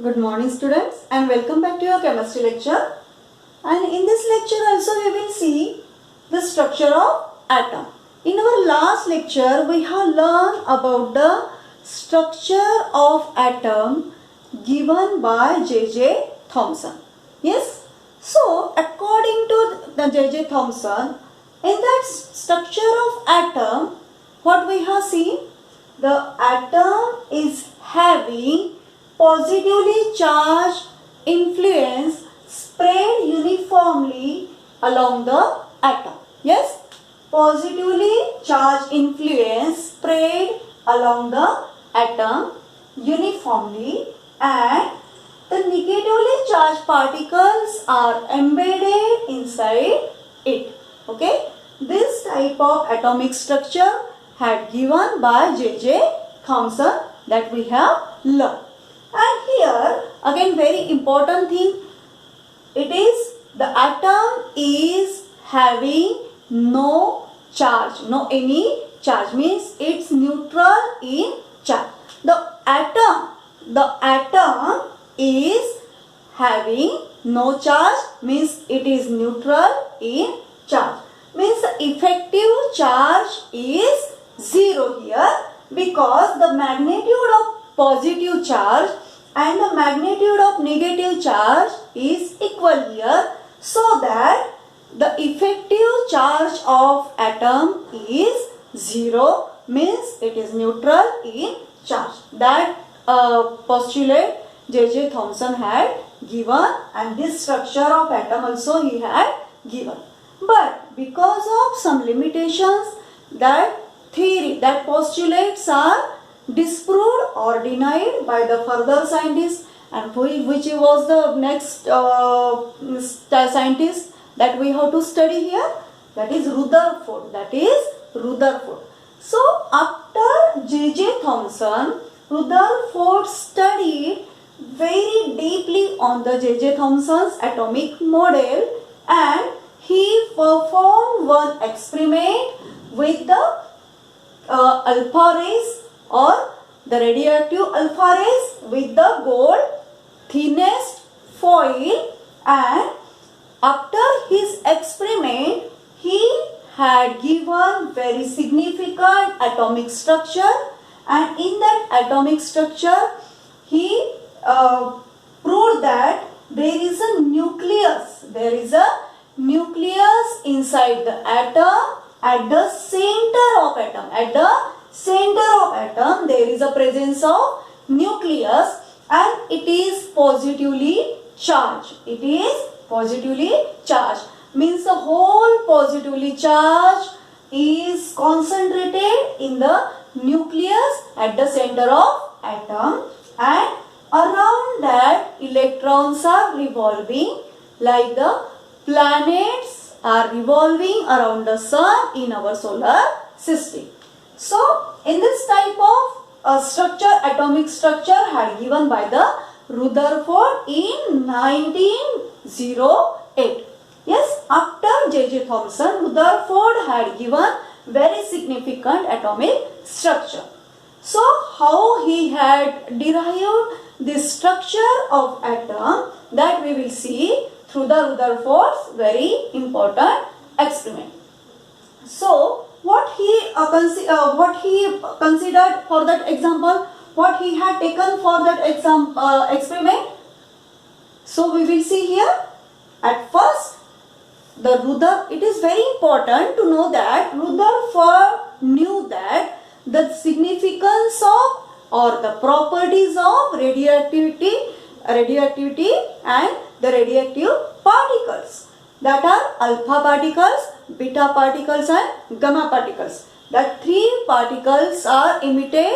Good morning students and welcome back to your chemistry lecture. And in this lecture also we will see the structure of atom. In our last lecture we have learned about the structure of atom given by J.J. Thomson. Yes. So according to the J.J. Thomson, in that structure of atom, what we have seen? The atom is having positively charged influence spread uniformly along the atom. Yes, positively charged influence spread along the atom uniformly, and the negatively charged particles are embedded inside it. Okay, this type of atomic structure had given by J.J. Thomson that we have learned. And here again very important thing, it is the atom is having no charge, no any charge, means it's neutral in charge. The atom is having no charge, means it is neutral in charge, means the effective charge is 0 here, because the magnitude of positive charge and the magnitude of negative charge is equal here, so that the effective charge of atom is 0, means it is neutral in charge. That postulate J.J. Thomson had given, and this structure of atom also he had given. But because of some limitations, that theory, that postulates are disproved or denied by the further scientists, and which was the next scientist that we have to study here, that is Rutherford. So after J.J. Thomson, Rutherford studied very deeply on the J.J. Thomson's atomic model, and he performed one experiment with the alpha rays, or the radioactive alpha rays, with the gold thinnest foil, and after his experiment he had given very significant atomic structure, and in that atomic structure he proved that there is a nucleus inside the atom. At the center of atom there is a presence of nucleus, and it is positively charged. Means the whole positively charged is concentrated in the nucleus at the center of atom, and around that electrons are revolving like the planets are revolving around the sun in our solar system. So in this type of structure, atomic structure had given by the Rutherford in 1908. Yes, after J.J. Thomson, Rutherford had given very significant atomic structure. So how he had derived the structure of atom, that we will see through the Rutherford's very important experiment. So what he considered for that example, what he had taken for that experiment. So we will see here. At first, it is very important to know that Rutherford knew that the significance of, or the properties of radioactivity and the radioactive particles, that are alpha particles, beta particles and gamma particles. The three particles are emitted.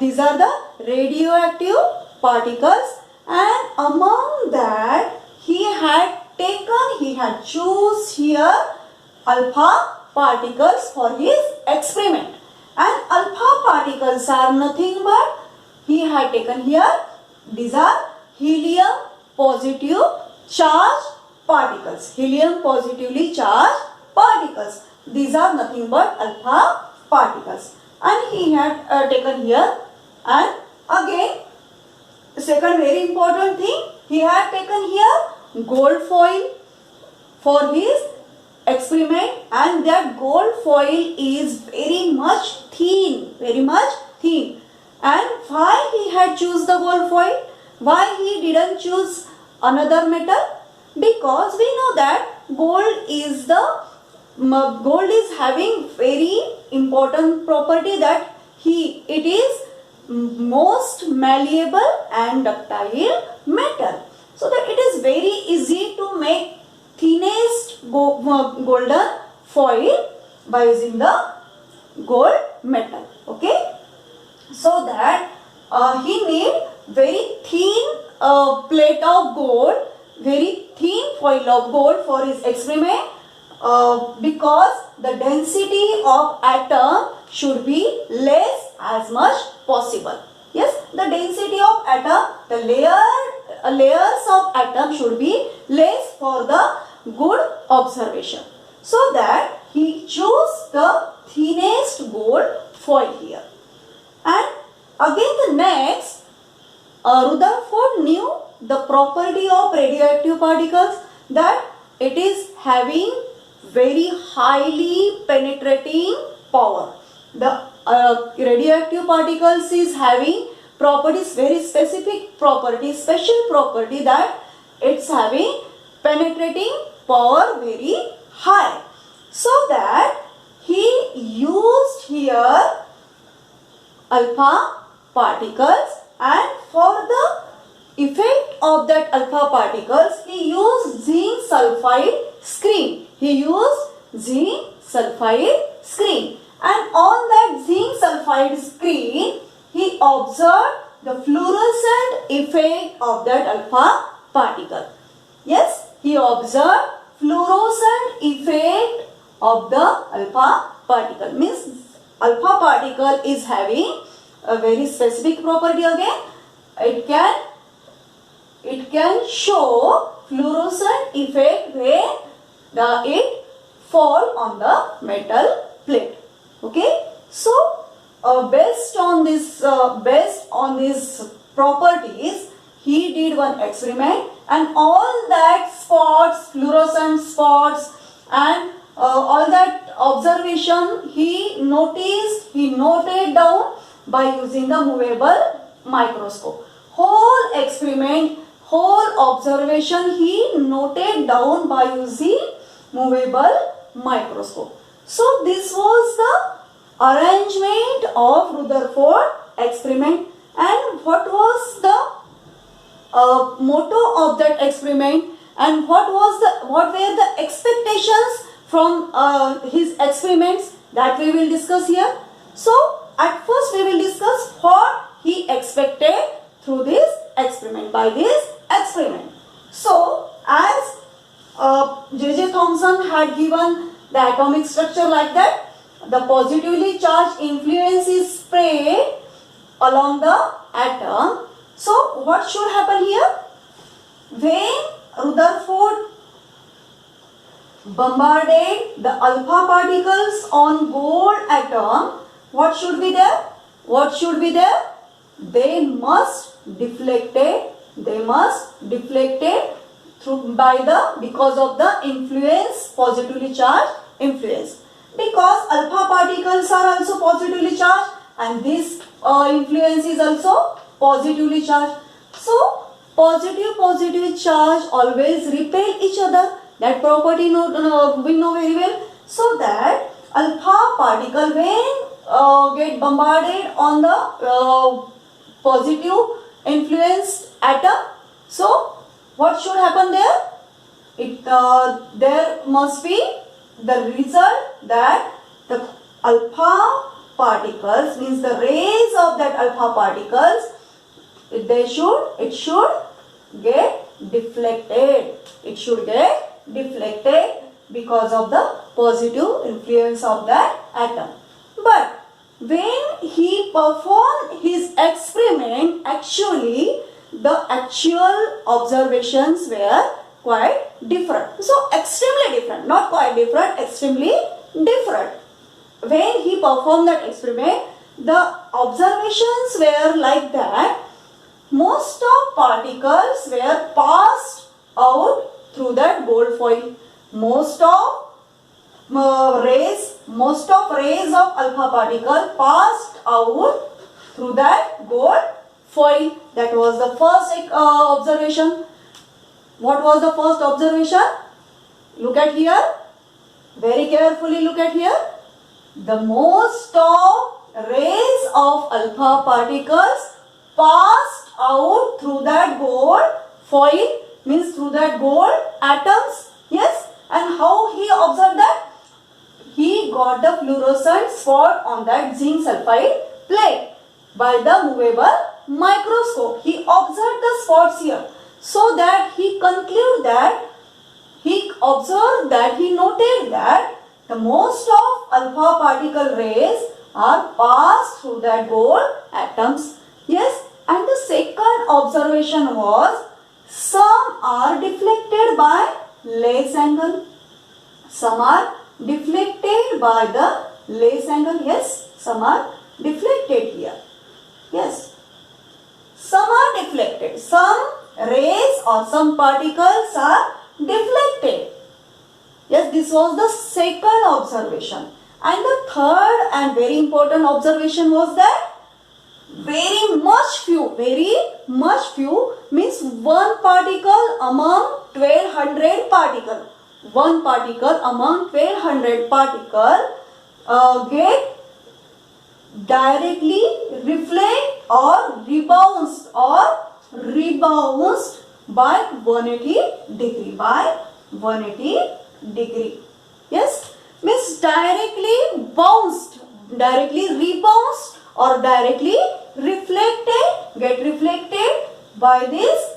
These are the radioactive particles, and among that he had choose here alpha particles for his experiment. And alpha particles are nothing but, he had taken here, these are helium positive charged particles. Helium positively charged particles. These are nothing but alpha particles. And he had taken here, and again second very important thing, he had taken here gold foil for his experiment, and that gold foil is very much thin, And why he had choose the gold foil? Why he didn't choose another metal? Because we know that gold is having very important property that it is most malleable and ductile metal. So that it is very easy to make thinnest golden foil by using the gold metal. Okay. So that he need very thin plate of gold, very thin foil of gold for his experiment, because the density of atom should be less as much possible. Yes, the density of atom, the layers of atom should be less for the good observation. So that he chose the thinnest gold foil here. And again the next, Rutherford knew the property of radioactive particles, that it is having very highly penetrating power. The radioactive particles is having properties, very specific property, special property, that it's having penetrating power very high. So that he used here alpha particles, and for the effect of that alpha particles he used zinc sulfide screen. And on that zinc sulfide screen he observed the fluorescent effect of that alpha particle. Yes, he observed fluorescent effect of the alpha particle. Means alpha particle is having a very specific property again. It can show fluorescent effect when it fall on the metal plate. Okay. So based on these properties, he did one experiment, and all that spots, fluorescent spots, and all that observation he noted down by using the movable microscope. Whole experiment, whole observation he noted down by using movable microscope. So this was the arrangement of Rutherford experiment. And what was the motto of that experiment, and what were the expectations from his experiments, that we will discuss here. So at first we will discuss what he expected through this experiment, by this experiment. So as J.J. Thomson had given the atomic structure like that, the positively charged influence is spread along the atom. So what should happen here? When Rutherford bombarded the alpha particles on gold atom, what should be there? They must deflected because of the influence, positively charged influence. Because alpha particles are also positively charged, and this influence is also positively charged. So positive charge always repel each other. That property we know very well. So that alpha particle when get bombarded on the positive influenced atom, so what should happen there? There must be the result that the alpha particles, means the rays of that alpha particles, it should get deflected. It should get deflected because of the positive influence of that atom. But when he performed his experiment, actually the actual observations were quite different. So extremely different, not quite different, extremely different. When he performed that experiment, the observations were like that. most of particles were passed out through that gold foil. Most of rays of alpha particle passed out through that gold foil. That was the first observation. What was the first observation? Look at here. Very carefully look at here. The most of rays of alpha particles passed out through that gold foil, means through that gold atoms. Yes. And how he observed that? He got the fluorescent spot on that zinc sulfide plate by the movable microscope. He observed the spots here, so that he concluded that he noted that the most of alpha particle rays are passed through that gold atoms. Yes, and the second observation was some are deflected by Lace angle. Some are deflected by the Lace angle. Yes, some are deflected here. Yes, some are deflected. Some rays or some particles are deflected. Yes, this was the second observation. And the third and very important observation was that very much few means one particle among 1200 particle. One particle among 1200 particle get directly reflect or rebounds by 180 degree. By 180 degree. Yes, means directly bounced, directly rebounds or directly get reflected by this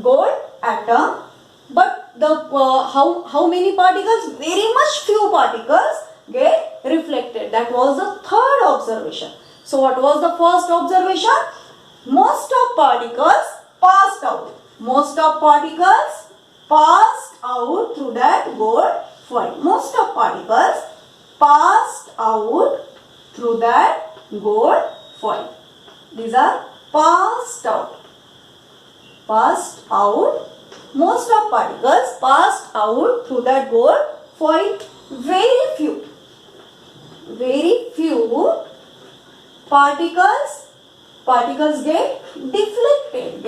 gold atom. But the how many particles? Very much few particles get reflected. That was the third observation. So what was the first observation? Most of particles passed out. Most of particles passed out through that gold foil. Most of particles passed out through that gold foil. These are passed out. Passed out. Most of particles passed out through that gold foil. Very few particles get deflected.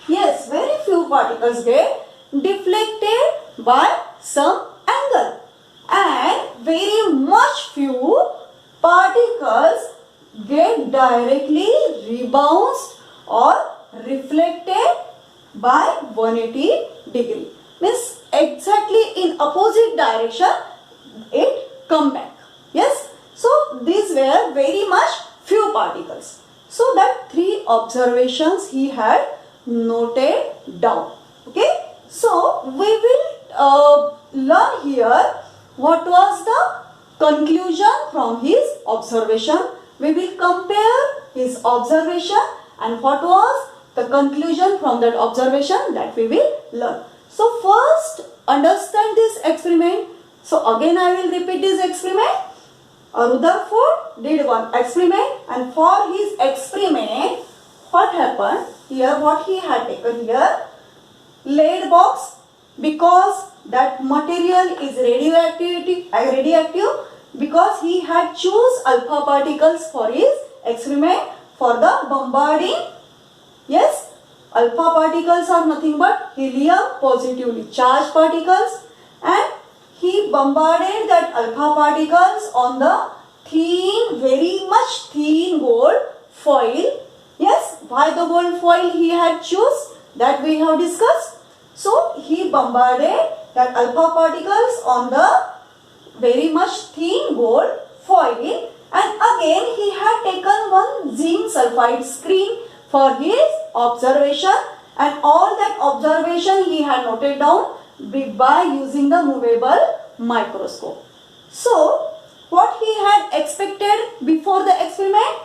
Yes, very few particles get deflected by some angle, and very much few particles get directly rebounded or reflected by 180 degree. Means exactly in opposite direction it come back. Yes. So these were very much few particles. So that three observations he had noted down. Okay. So we will learn here what was the conclusion from his observation. We will compare his observation and what was the conclusion from that observation, that we will learn. So first understand this experiment. So again I will repeat this experiment. Rutherford did one experiment, and for his experiment what happened here, what he had taken here, lead box, because that material is radioactive, because he had choose alpha particles for his experiment for the bombarding. Yes, alpha particles are nothing but helium positively charged particles, and he bombarded that alpha particles on the thin, very much thin gold foil. Yes, why the gold foil he had choose, that we have discussed. So he bombarded that alpha particles on the very much thin gold foil, and again he had taken one zinc sulfide screen for his observation, and all that observation he had noted down by using the movable microscope. So what he had expected before the experiment,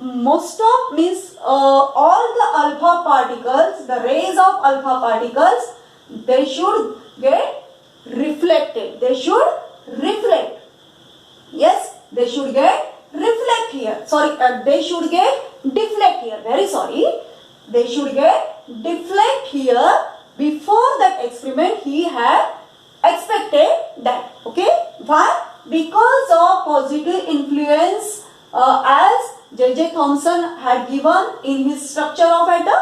most of means all the alpha particles, the rays of alpha particles, they should get reflected. They should reflect. Yes, they should get reflect here, sorry, they should get deflect here, very sorry, they should get deflect here. Before that experiment he had expected that. Okay, why? Because of positive influence as J.J. Thomson had given in his structure of atom.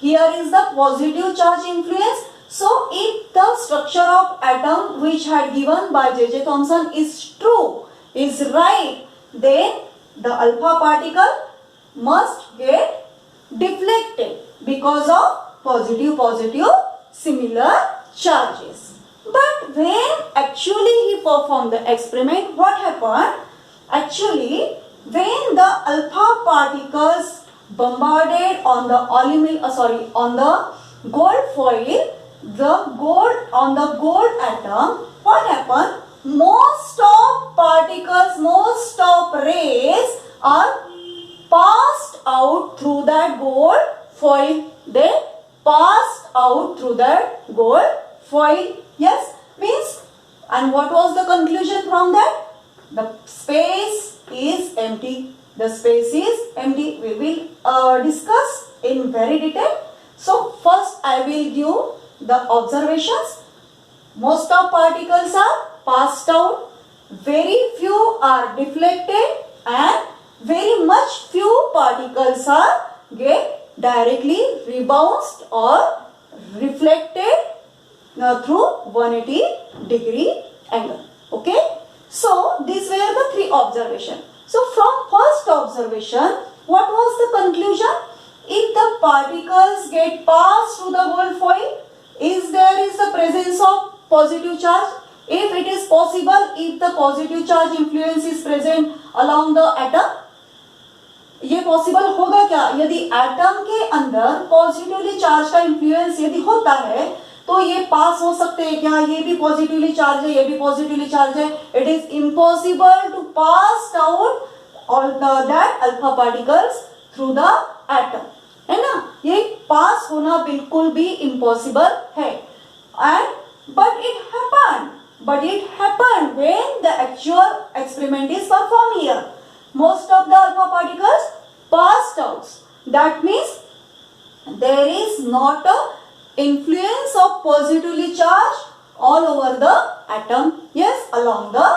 Here is the positive charge influence. So if the structure of atom which had given by J.J. Thomson is true, is right, then the alpha particle must get deflected because of positive similar charges. But when actually he performed the experiment, what happened? Actually, when the alpha particles bombarded on the on the gold foil, the gold on the gold atom, what happened? Most of particles, most of rays are passed out through that gold foil. They passed out through that gold foil. Yes, means, and what was the conclusion from that? The space is empty. The space is empty. We will discuss in very detail. So first I will give the observations. Most of particles are passed out. Very few are deflected, and very much few particles are get directly rebounded or reflected through 180-degree angle. Okay. So these were the three observations. So from first observation, what was the conclusion? If the particles get passed through the gold foil, is the presence of positive charge? If it is possible, if the positive charge influence is present along the atom, ये possible होगा क्या? यदि atom के अंदर positively charge का influence यदि होता है तो ये पास हो सकते हैं क्या? ये भी पॉजिटिवली चार्ज है, ये भी पॉजिटिवली चार्ज है. It is impossible to pass out all that alpha particles through the atom, है ना? ये पास होना बिल्कुल भी इम्पॉसिबल है. And but it happened when the actual experiment is perform here. Most of the alpha particles passed out. That means there is not a influence of positively charged all over the atom. Yes, along the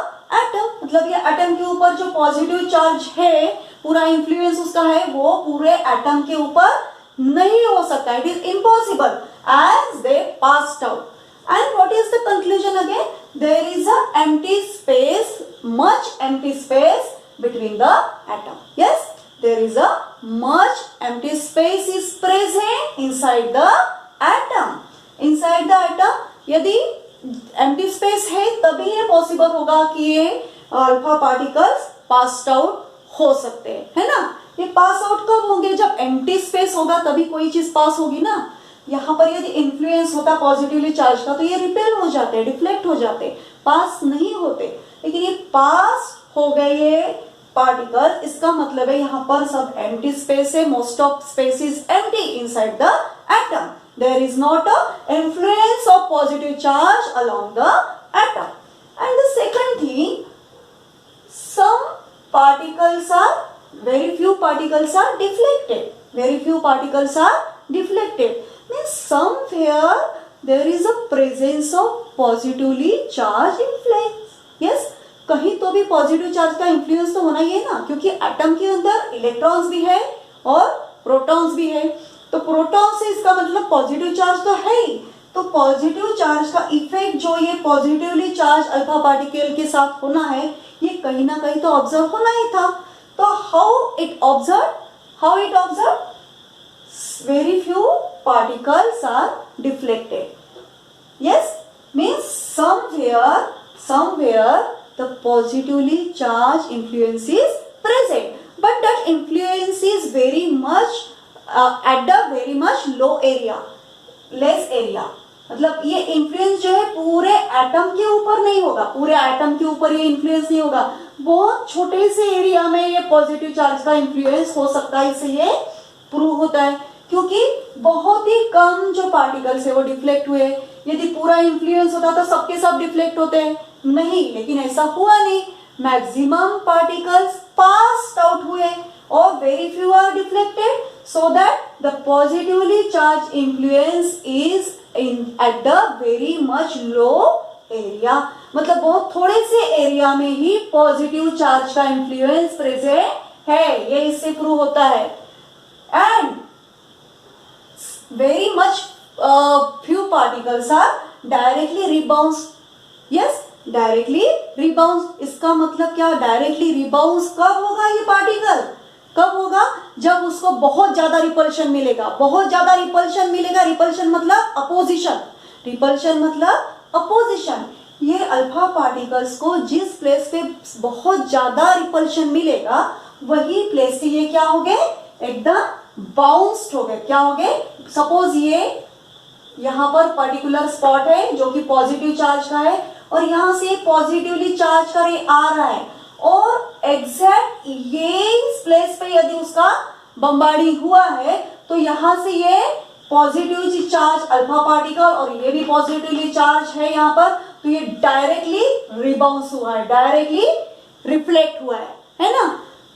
atom. मतलब ये atom के ऊपर जो positive charge है, पूरा influence उसका है, वो पूरे atom के ऊपर नहीं हो सकता. It is impossible as they passed out. And what is the conclusion again? There is a empty space, much empty space between the atom. Yes, there is a much empty space is present inside the atom. Inside the atom, यदि empty space है तभी ये possible होगा कि ये alpha particles passed out हो सकते हैं, है ना? ये pass out कब होंगे? जब empty space होगा तभी कोई चीज pass होगी ना. यहाँ पर यदि influence होता पॉजिटिवली चार्ज का तो ये रिपेल हो जाते, डिफ्लेक्ट हो जाते, पास नहीं होते. लेकिन ये पास हो गए ये पार्टिकल, इसका मतलब है यहाँ पर सब एम्प्टी स्पेस है. Most of space is empty inside the atom. There is not a influence of positive charge along the atom. And the second thing, some particles are, very few particles are deflected. Very few particles are deflected. Means somewhere there is a presence of positively charged influence. Yes, कहीं तो भी positive charge का influence तो होना ही है ना, क्योंकि atom के अंदर इलेक्ट्रॉन्स भी है और प्रोटॉन्स भी है. तो प्रोटॉन से इसका मतलब पॉजिटिव चार्ज तो है ही. तो पॉजिटिव चार्ज का इफेक्ट जो ये पॉजिटिवली चार्ज अल्फा पार्टिकल के साथ होना है, ये कहीं ना कहीं तो ऑब्जर्व होना ही था. तो how it observe? Very few particles are deflected. Yes, means somewhere the positively charged influence is present, but that influence is very much at the very much low area, less area. मतलब ये influence जो है पूरे atom के ऊपर नहीं होगा, पूरे एटम के ऊपर ये इन्फ्लुएंस नहीं होगा, बहुत छोटे से एरिया में ये पॉजिटिव चार्ज का इन्फ्लुएंस हो सकता है. इससे ये प्रूव होता है क्योंकि बहुत ही कम जो पार्टिकल्स है वो डिफ्लेक्ट हुए. यदि पूरा इन्फ्लुएंस होता तो सबके सब डिफ्लेक्ट होते हैं, नहीं, लेकिन ऐसा हुआ नहीं. मैक्सिमम पार्टिकल्स पास आउट हुए और very few are deflected, so that the positively charge influence is in at the very much low area. मतलब बहुत थोड़े से एरिया में ही पॉजिटिव चार्ज का इन्फ्लुएंस प्रेजेंट है, ये इससे प्रूव होता है। And very much few particles are directly rebounds. Yes, directly rebounds. इसका मतलब क्या? directly rebounds कब होगा ये पार्टिकल? कब होगा? जब उसको बहुत ज्यादा रिपल्शन मिलेगा। बहुत ज्यादा रिपल्शन मिलेगा, रिपल्शन मतलब अपोजिशन, रिपल्शन मतलब अपोजिशन। ये अल्फा पार्टिकल्स को जिस प्लेस पे बहुत ज्यादा रिपल्शन मिलेगा वही प्लेस से ये क्या हो गए? एकदम बाउंस्ड हो गए। क्या हो गए? सपोज ये यहाँ पर पर्टिकुलर स्पॉट है जो कि पॉजिटिव चार्ज का है और यहाँ से पॉजिटिवली चार्ज का रे आ रहा है और एग्जैक्ट ये इस प्लेस पे यदि उसका बम्बार्डिंग हुआ है तो यहाँ से ये पॉजिटिवली चार्ज अल्फा पार्टिकल और ये भी पॉजिटिवली चार्ज है यहाँ पर, तो ये डायरेक्टली रिबाउंस हुआ है, डायरेक्टली रिफ्लेक्ट हुआ है ना।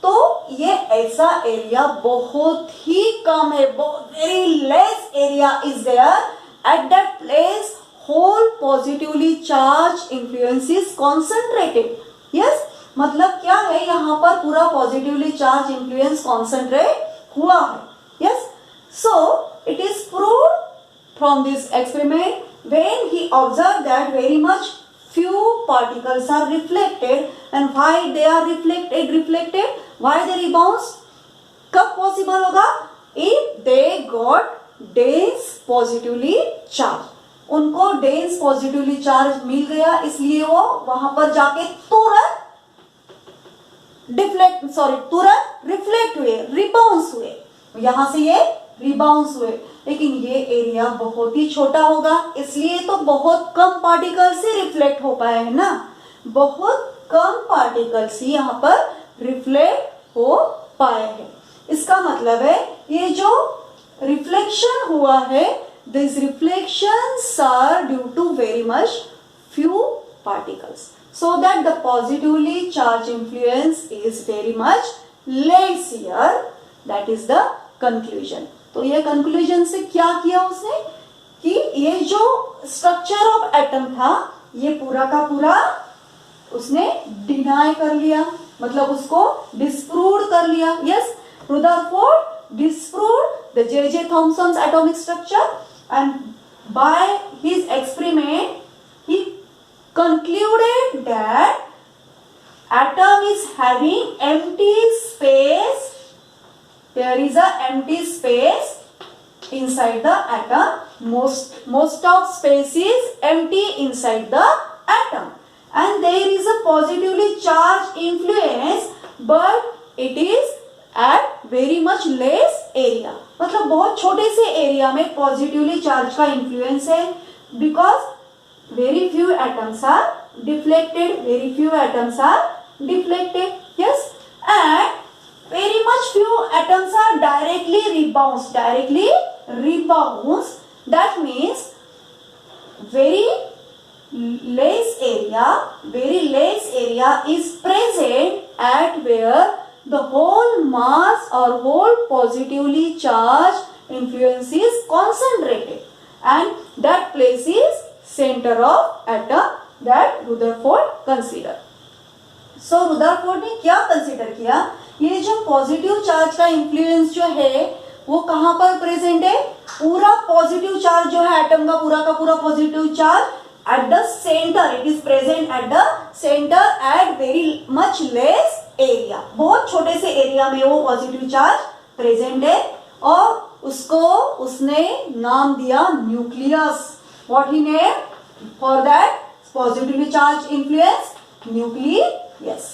तो ये ऐसा एरिया बहुत ही कम है, very less area is there at that place whole positively charged influence is concentrated. Yes, मतलब क्या है? यहाँ पर पूरा positively charged influence concentrate हुआ है. Yes, so it is proved from this experiment when he observed that very much few particles are reflected. And why they are reflected, why they rebounds? कब possible होगा? If they got dense positively charge, उनको dense positively charge मिल गया इसलिए वो वहां पर जाके तुरंत रिफ्लेक्ट हुए, रिबाउंस हुए, यहां से ये रिबाउंस हुए। लेकिन ये एरिया बहुत ही छोटा होगा इसलिए तो बहुत कम पार्टिकल से रिफ्लेक्ट हो पाए है ना, बहुत कम पार्टिकल्स ही यहाँ पर रिफ्लेक्ट हो पाए हैं। इसका मतलब है ये जो रिफ्लेक्शन हुआ है, this reflections are due to very much few particles, so that the positively charge influence is very much less here. That is the conclusion. तो ये कंक्लूजन से क्या किया उसने कि ये जो स्ट्रक्चर ऑफ एटम था ये पूरा का पूरा उसने डिनाई कर लिया, मतलब उसको डिस्प्रूव कर लिया। Yes, Rutherford disproved the J.J. Thomson's atomic structure, and by his experiment he concluded that atom is having empty space. There is a empty space inside the atom. Most of space is empty inside the atom, and there is a positively charged influence, but it is at very much less area. मतलब बहुत छोटे से area में positively charge का influence है, because very few atoms are deflected, very few atoms are deflected. Yes, and very much few atoms are directly rebounce, that means very less area is present at where the whole mass or whole positively charged influence is concentrated, and that place is center of atom that Rutherford considered. So Rutherford ने क्या consider किया? ये जो positive charge का influence जो है वो कहाँ पर प्रेजेंट है? पूरा पॉजिटिव चार्ज जो है एटम का पूरा positive charge at the center, it is present at the center at very much less area. बहुत छोटे से एरिया में वो पॉजिटिव चार्ज प्रेजेंट है और उसको उसने नाम दिया nucleus. What he named for that positively charged influence? Nucleus.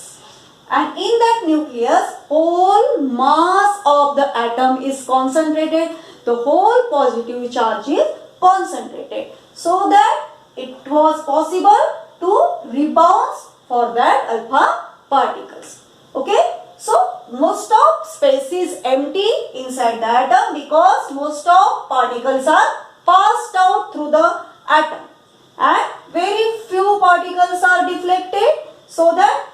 And in that nucleus, whole mass of the atom is concentrated. The whole positive charge is concentrated, so that it was possible to rebound for that alpha particles. Okay, so most of space is empty inside the atom because most of particles are passed out through the atom, and very few particles are deflected, so that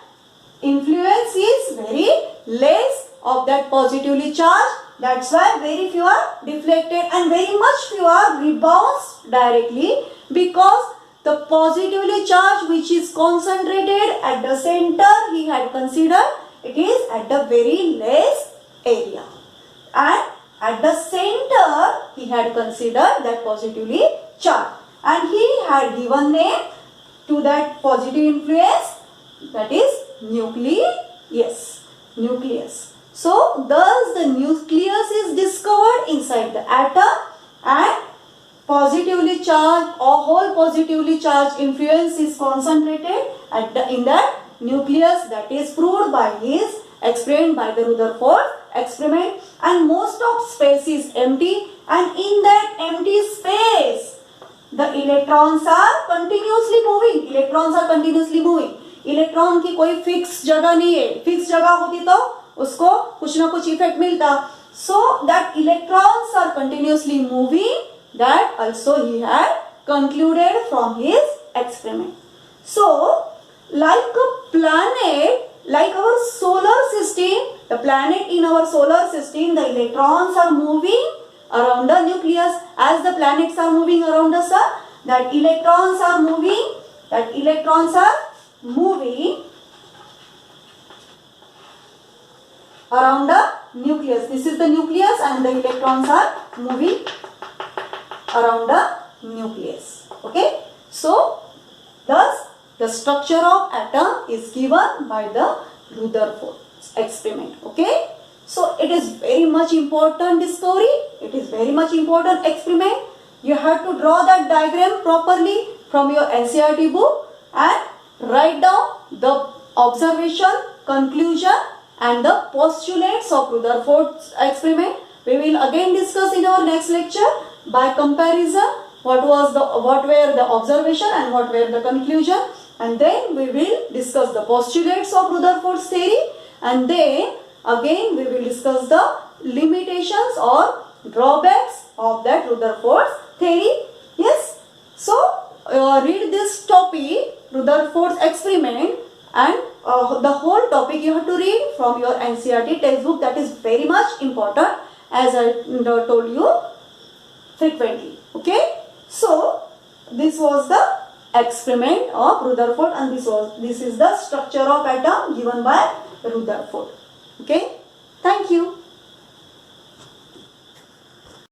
influence is very less of that positively charged. That's why very few are deflected and very much few are rebounds directly, because the positively charged which is concentrated at the center he had considered, it is at the very less area, and at the center he had considered that positively charged, and he had given name to that positive influence, that is nucleus. Nucleus. So thus the nucleus is discovered inside the atom, and positively charged or whole positively charged influence is concentrated in that nucleus. That is proved by his explained by the Rutherford experiment. And most of space is empty, and in that empty space the electrons are continuously moving. Electrons are continuously moving. Electron की कोई fix जगह नहीं है. Fix जगह होती तो उसको कुछ ना कुछ इफेक्ट मिलता. So that electrons are continuously moving, that also he had concluded from his experiment. So like a planet, like our solar system, the planet in our solar system, the electrons are moving around the nucleus as the planets are moving around the sun. That electrons are moving around the nucleus. This is the nucleus and the electrons are moving around the nucleus. Okay. So thus the structure of atom is given by the Rutherford experiment. Okay. So it is very much important discovery. It is very much important experiment. You have to draw that diagram properly from your NCERT book and write down the observation, conclusion and the postulates of Rutherford's experiment. We will again discuss in our next lecture by comparison what were the observation and what were the conclusion, and then we will discuss the postulates of Rutherford's theory, and then again we will discuss the limitations or drawbacks of that Rutherford's theory. Yes. So read this topic, Rutherford's experiment, and the whole topic you have to read from your NCERT textbook. That is very much important, as I told you frequently. Okay. So this was the experiment of Rutherford, and this is the structure of atom given by Rutherford. Okay. Thank you.